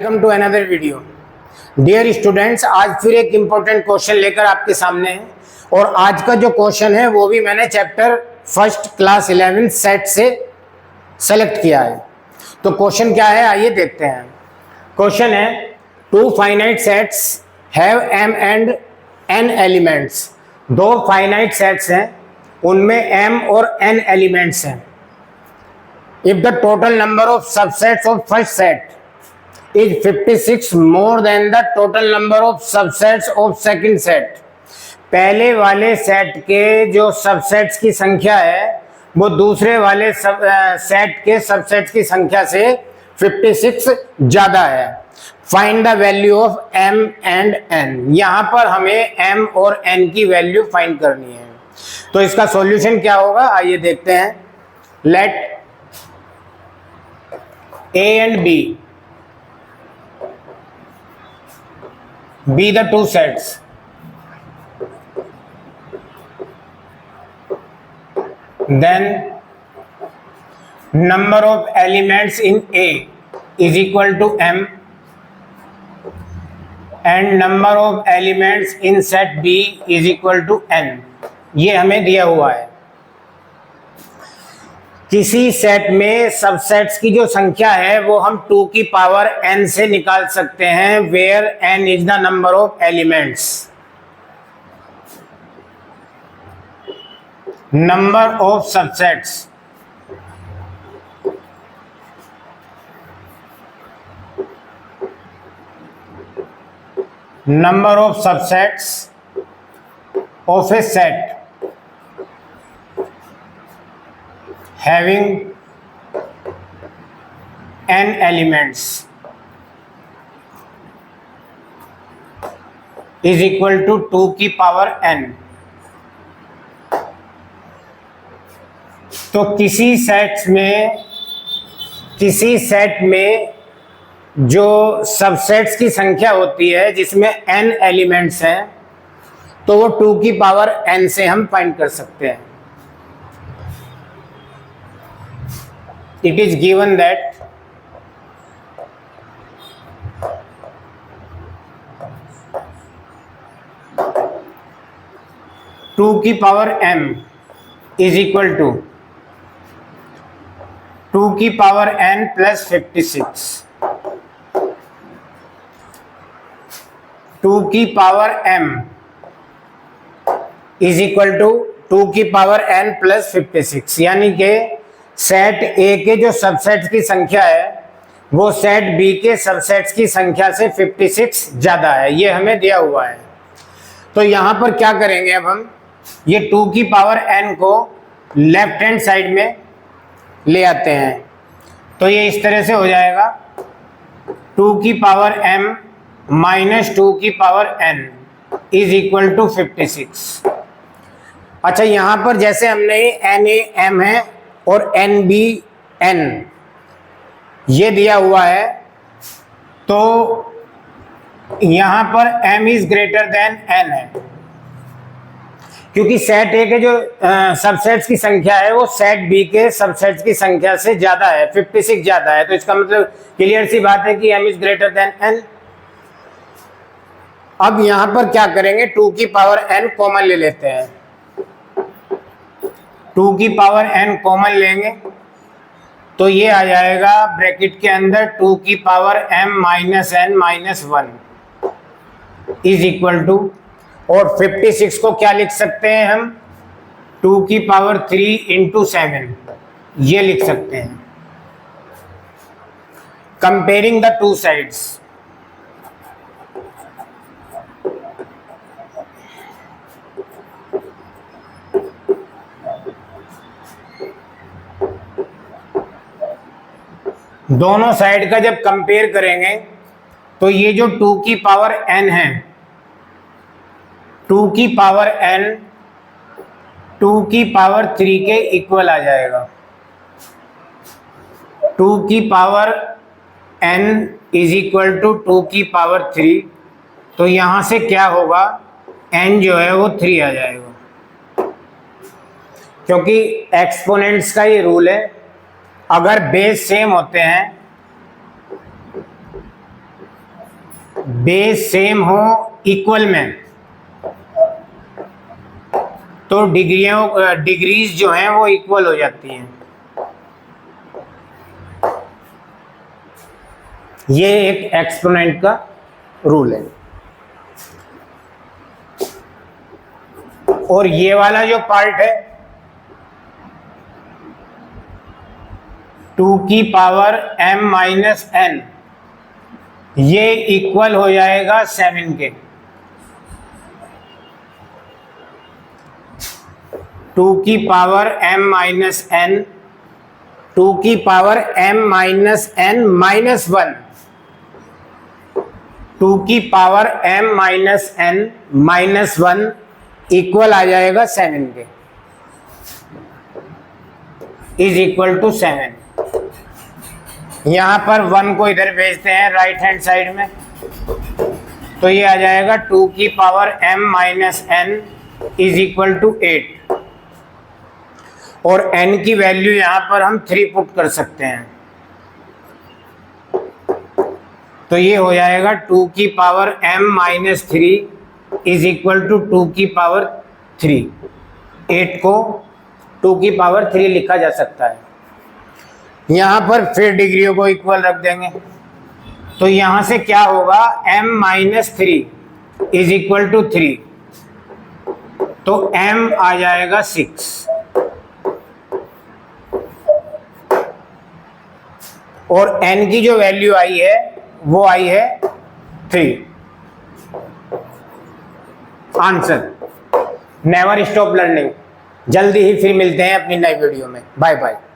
Welcome to another video. Dear students, आज फिर एक इम्पोर्टेंट क्वेश्चन लेकर आपके सामने है और आज का जो क्वेश्चन है वो भी मैंने चैप्टर फर्स्ट क्लास 11 सेट से सेलेक्ट किया है। तो क्वेश्चन क्या है आइए देखते हैं। क्वेश्चन है two finite sets have m and n elements. दो फाइनाइट सेट्स हैं उनमें m और n एलिमेंट्स हैं। If the total number of subsets of first set is 56 more than the total number of subsets of second set। पहले वाले set के जो subsets की संख्या है वो दूसरे वाले सेट के सबसेट्स की संख्या से 56 ज्यादा है। Find the value of m and n। यहां पर हमें m और n की वैल्यू फाइंड करनी है। तो इसका सॉल्यूशन क्या होगा आइए देखते हैं। Let a and b be the two sets then number of elements in A is equal to m and number of elements in set B is equal to n। ये हमें दिया हुआ है। किसी सेट में सबसेट्स की जो संख्या है वो हम 2 की पावर n से निकाल सकते हैं where n is the number of elements. Number of subsets of a set having n elements is equal to 2 की पावर n। तो किसी सेट में जो सबसेट्स की संख्या होती है जिसमें n एलिमेंट्स हैं तो वो 2 की पावर n से हम फाइंड कर सकते हैं। It is given that two की power m is equal to 2 की पावर n plus 56। 2 की power m is equal to 2 की पावर n plus 56 यानी कि सेट A के जो सबसेट्स की संख्या है वो सेट B के सबसेट्स की संख्या से 56 ज्यादा है। ये हमें दिया हुआ है। तो यहां पर क्या करेंगे अब हम ये 2 की पावर n को लेफ्ट हैंड साइड में ले आते हैं। तो ये इस तरह से हो जाएगा 2 की पावर m माइनस 2 की power n is equal to 56। अच्छा यहां पर जैसे हमने n a m है और n b n ये दिया हुआ है तो यहां पर m is greater than n है क्योंकि सेट A के जो सबसेट्स की संख्या है वो सेट B के सबसेट्स की संख्या से ज्यादा है, 56 ज्यादा है। तो इसका मतलब क्लियर सी बात है कि m is greater than n। अब यहां पर क्या करेंगे 2 की पावर n कॉमन ले लेते हैं। 2 की पावर n कॉमन लेंगे तो ये आ जाएगा ब्रैकेट के अंदर 2 की power m minus n minus 1 is equal to और 56 को क्या लिख सकते हैं हम 2 की पावर 3 इंटू 7 ये लिख सकते हैं। कंपेयरिंग द टू साइड्स दोनों साइड का जब कंपेयर करेंगे तो ये जो 2 की पावर n है 2 की पावर n 2 की पावर 3 के इक्वल आ जाएगा। 2 की power n is equal to 2 की पावर 3। तो यहां से क्या होगा n जो है वो 3 आ जाएगा क्योंकि एक्सपोनेंट्स का ये रूल है अगर बेस सेम होते हैं बेस सेम हो इक्वल में, तो डिग्रीज जो हैं वो इक्वल हो जाती हैं। ये एक एक्सपोनेंट का रूल है। और ये वाला जो पार्ट है 2 की पावर m माइनस n, ये इक्वल हो जाएगा 7 के। 2 की पावर m माइनस n, 2 की power m minus n minus 1, 2 की power m minus n minus 1 equal आ जाएगा 7 के, इज इक्वल टू 7। यहां पर 1 को इधर भेजते हैं राइट हैंड साइड में, तो ये आ जाएगा 2 की power m minus n is equal to 8। और n की वैल्यू यहां पर हम 3 पुट कर सकते हैं, तो ये हो जाएगा 2 की power m minus 3 is equal to 2 की पावर 3। 8 को 2 की पावर 3 लिखा जा सकता है। यहां पर फिर डिग्रियों को इक्वल रख देंगे, तो यहां से क्या होगा, m minus 3 is equal to 3, तो m आ जाएगा 6 और n की जो वैल्यू आई है वो आई है 3। आंसर। Never stop learning. जल्दी ही फिर मिलते हैं अपनी नई वीडियो में। Bye bye.